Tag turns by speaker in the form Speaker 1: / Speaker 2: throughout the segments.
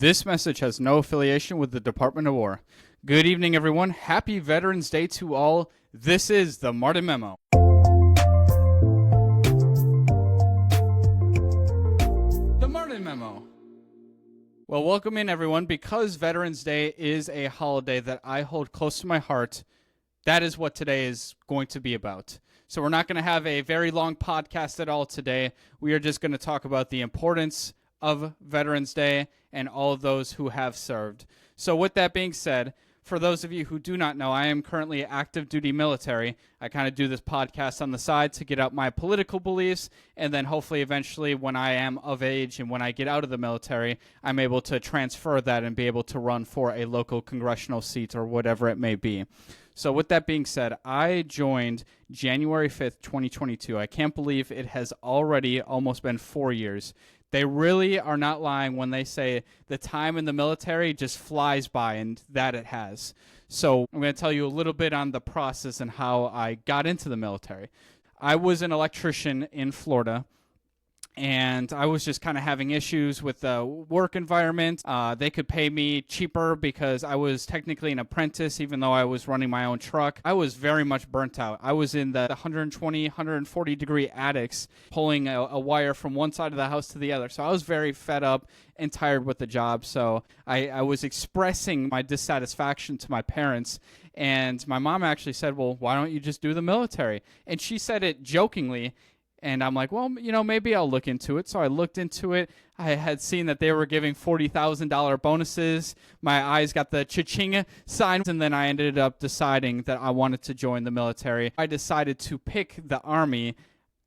Speaker 1: This message has no affiliation with the Department of War. Good evening, everyone. Happy Veterans Day to all. This is the Martin Memo. The Martin Memo. Well, welcome in, everyone. Because Veterans Day is a holiday that I hold close to my heart, that is what today is going to be about. So we're not going to have a very long podcast at all today. We are just going to talk about the importance of Veterans Day and all of those who have served. So with that being said, for those of you who do not know, I am currently active duty military. I kind of do this podcast on the side to get out my political beliefs, and then hopefully eventually when I am of age and when I get out of the military, I'm able to transfer that and be able to run for a local congressional seat or whatever it may be. So with that being said, I joined January 5th, 2022. I can't believe it has already almost been 4 years. They really are not lying when they say the time in the military just flies by, and that it has. So I'm going to tell you a little bit on the process and how I got into the military. I was an electrician in Florida, and I was just kind of having issues with the work environment. They could pay me cheaper because I was technically an apprentice, even though I was running my own truck. I was very much burnt out. I was in the 120, 140 degree attics, pulling a wire from one side of the house to the other. So I was very fed up and tired with the job. So I was expressing my dissatisfaction to my parents. And my mom actually said, well, why don't you just do the military? And she said it jokingly. And I'm like, well, maybe I'll look into it. So I looked into it. I had seen that they were giving $40,000 bonuses. My eyes got the cha-ching sign. And then I ended up deciding that I wanted to join the military. I decided to pick the Army.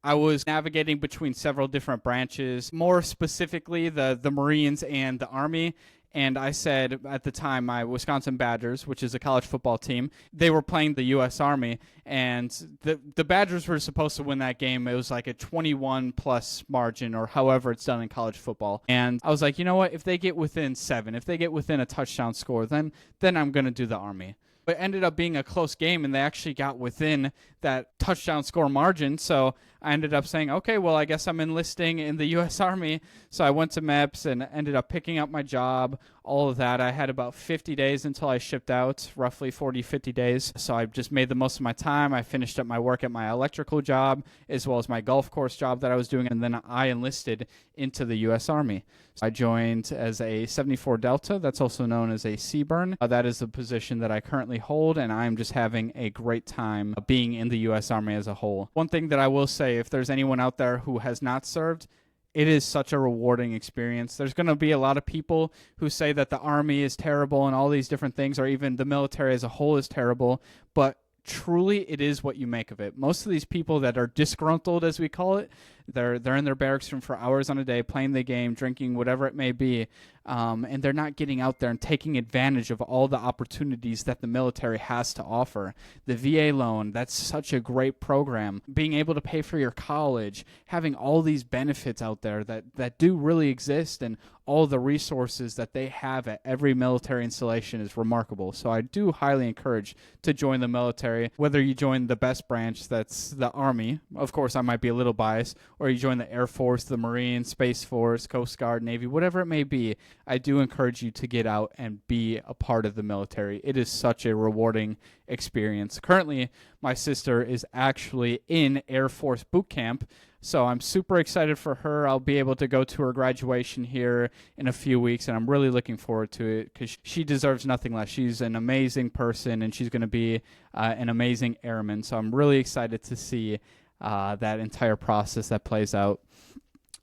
Speaker 1: I was navigating between several different branches, more specifically the Marines and the Army. And I said at the time, my Wisconsin Badgers, which is a college football team, they were playing the U.S. Army. And the Badgers were supposed to win that game. It was like a 21-plus margin or however it's done in college football. And I was like, you know what? If they get within 7, if they get within a touchdown score, then I'm going to do the Army. But it ended up being a close game, and they actually got within that touchdown score margin. So I ended up saying, okay, well, I guess I'm enlisting in the U.S. Army. So I went to MEPS and ended up picking up my job, all of that. I had about 50 days until I shipped out, roughly 40, 50 days. So I just made the most of my time. I finished up my work at my electrical job as well as my golf course job that I was doing, and then I enlisted into the U.S. Army. So I joined as a 74 Delta. That's also known as a Seaburn. That is the position that I currently hold, and I'm just having a great time being in the U.S. Army as a whole. One thing that I will say, if there's anyone out there who has not served, it is such a rewarding experience. There's going to be a lot of people who say that the Army is terrible and all these different things, or even the military as a whole is terrible, but truly it is what you make of it. Most of these people that are disgruntled, as we call it, they're in their barracks room for hours on a day, playing the game, drinking, whatever it may be, and they're not getting out there and taking advantage of all the opportunities that the military has to offer. The VA loan, that's such a great program. Being able to pay for your college, having all these benefits out there that do really exist, and all the resources that they have at every military installation is remarkable. So I do highly encourage to join the military, whether you join the best branch, that's the Army. Of course, I might be a little biased, or you join the Air Force, the Marines, Space Force, Coast Guard, Navy, whatever it may be. I do encourage you to get out and be a part of the military. It is such a rewarding experience. Currently, my sister is actually in Air Force boot camp, so I'm super excited for her. I'll be able to go to her graduation here in a few weeks, and I'm really looking forward to it because she deserves nothing less. She's an amazing person, and she's going to be an amazing airman, so I'm really excited to see that entire process that plays out.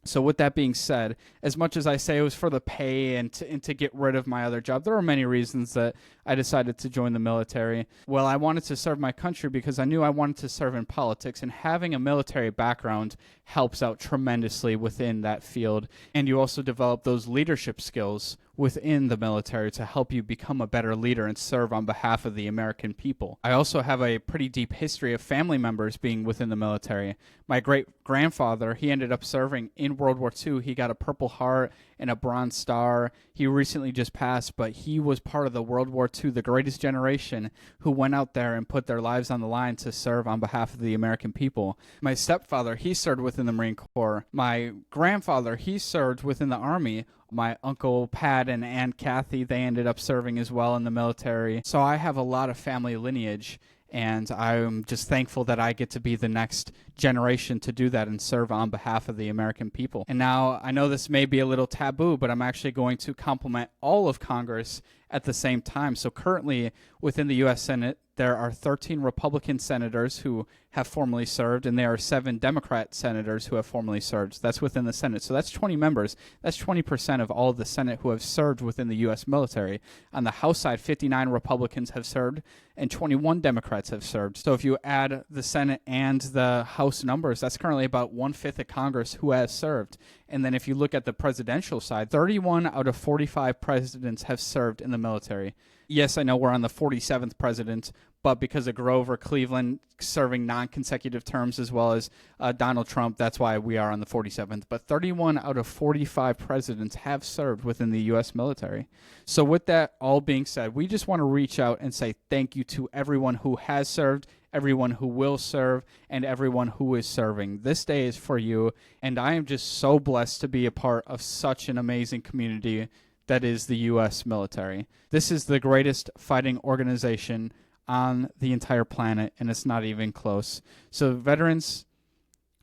Speaker 1: So with that being said, as much as I say it was for the pay and to get rid of my other job, there are many reasons that I decided to join the military. Well, I wanted to serve my country because I knew I wanted to serve in politics, and having a military background helps out tremendously within that field. And you also develop those leadership skills within the military to help you become a better leader and serve on behalf of the American people. I also have a pretty deep history of family members being within the military. My great-grandfather, he ended up serving in World War II. He got a Purple Heart and a Bronze Star. He recently just passed, but he was part of the World War II, the greatest generation, who went out there and put their lives on the line to serve on behalf of the American people. My stepfather, he served within the Marine Corps. My grandfather, he served within the Army. My Uncle Pat and Aunt Kathy, they ended up serving as well in the military. So I have a lot of family lineage, and I'm just thankful that I get to be the next generation to do that and serve on behalf of the American people. And now I know this may be a little taboo, but I'm actually going to compliment all of Congress at the same time. So currently within the U.S. Senate, there are 13 Republican senators who have formally served, and there are 7 Democrat senators who have formally served. That's within the Senate. So that's 20 members. That's 20% of all of the Senate who have served within the U.S. military. On the House side, 59 Republicans have served, and 21 Democrats have served. So if you add the Senate and the House numbers, that's currently about 1/5 of Congress who has served. And then if you look at the presidential side, 31 out of 45 presidents have served in the military. Yes, I know we're on the 47th president, but because of Grover Cleveland serving non-consecutive terms as well as Donald Trump, that's why we are on the 47th. But 31 out of 45 presidents have served within the U.S. military. So with that all being said, we just want to reach out and say thank you to everyone who has served, everyone who will serve, and everyone who is serving. This day is for you, and I am just so blessed to be a part of such an amazing community that is the U.S. military. This is the greatest fighting organization on the entire planet, and it's not even close. So veterans,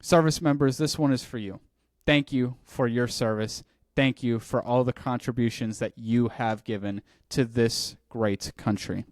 Speaker 1: service members, this one is for you. Thank you for your service. Thank you for all the contributions that you have given to this great country.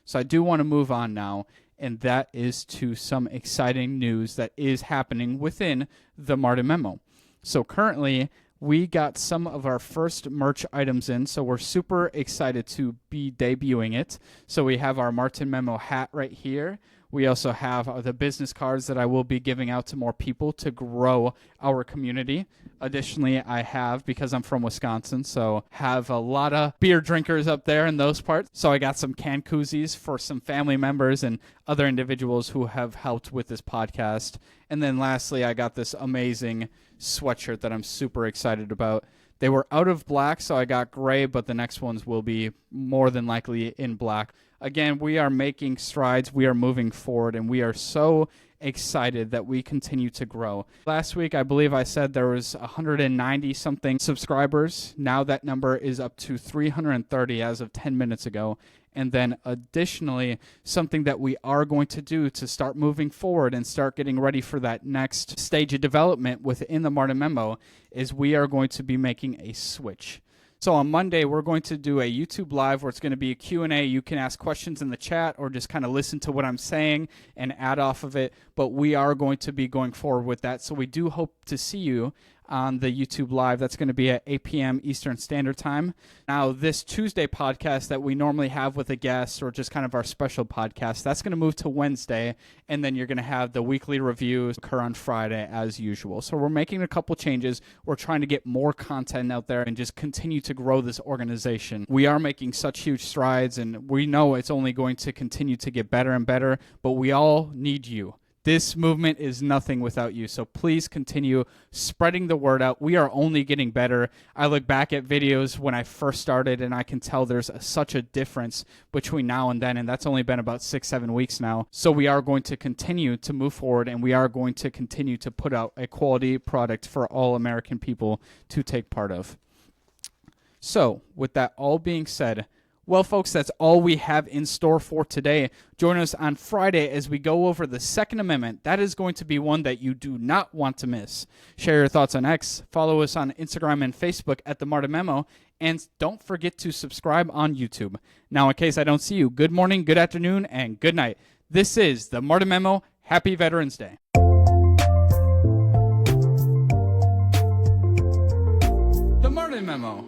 Speaker 1: So I do want to move on now, and that is to some exciting news that is happening within the Martin Memo. So currently, we got some of our first merch items in, so we're super excited to be debuting it. So we have our Martin Memo hat right here. We also have the business cards that I will be giving out to more people to grow our community. Additionally, I have, because I'm from Wisconsin, so have a lot of beer drinkers up there in those parts. So I got some can koozies for some family members and other individuals who have helped with this podcast. And then lastly, I got this amazing sweatshirt that I'm super excited about. They were out of black, so I got gray, but the next ones will be more than likely in black. Again, we are making strides, we are moving forward, and we are so excited that we continue to grow. Last week, I believe I said there was 190-something subscribers. Now that number is up to 330 as of 10 minutes ago. And then additionally, something that we are going to do to start moving forward and start getting ready for that next stage of development within the Martin Memo is we are going to be making a switch. So on Monday, we're going to do a YouTube Live where it's going to be a Q&A. You can ask questions in the chat or just kind of listen to what I'm saying and add off of it. But we are going to be going forward with that. So we do hope to see you on the YouTube Live. That's going to be at 8 p.m. Eastern Standard Time. Now, this Tuesday podcast that we normally have with a guest or just kind of our special podcast, that's going to move to Wednesday, and then you're going to have the weekly reviews occur on Friday as usual. So we're making a couple changes. We're trying to get more content out there and just continue to grow this organization. We are making such huge strides, and we know it's only going to continue to get better and better, but we all need you. This movement is nothing without you, so please continue spreading the word out. We are only getting better. I look back at videos when I first started, and I can tell there's such a difference between now and then, and that's only been about 6-7 weeks now. So we are going to continue to move forward, and we are going to continue to put out a quality product for all American people to take part of. So with that all being said, well, folks, that's all we have in store for today. Join us on Friday as we go over the Second Amendment. That is going to be one that you do not want to miss. Share your thoughts on X. Follow us on Instagram and Facebook at The Martin Memo. And don't forget to subscribe on YouTube. Now, in case I don't see you, good morning, good afternoon, and good night. This is The Martin Memo. Happy Veterans Day. The Martin Memo.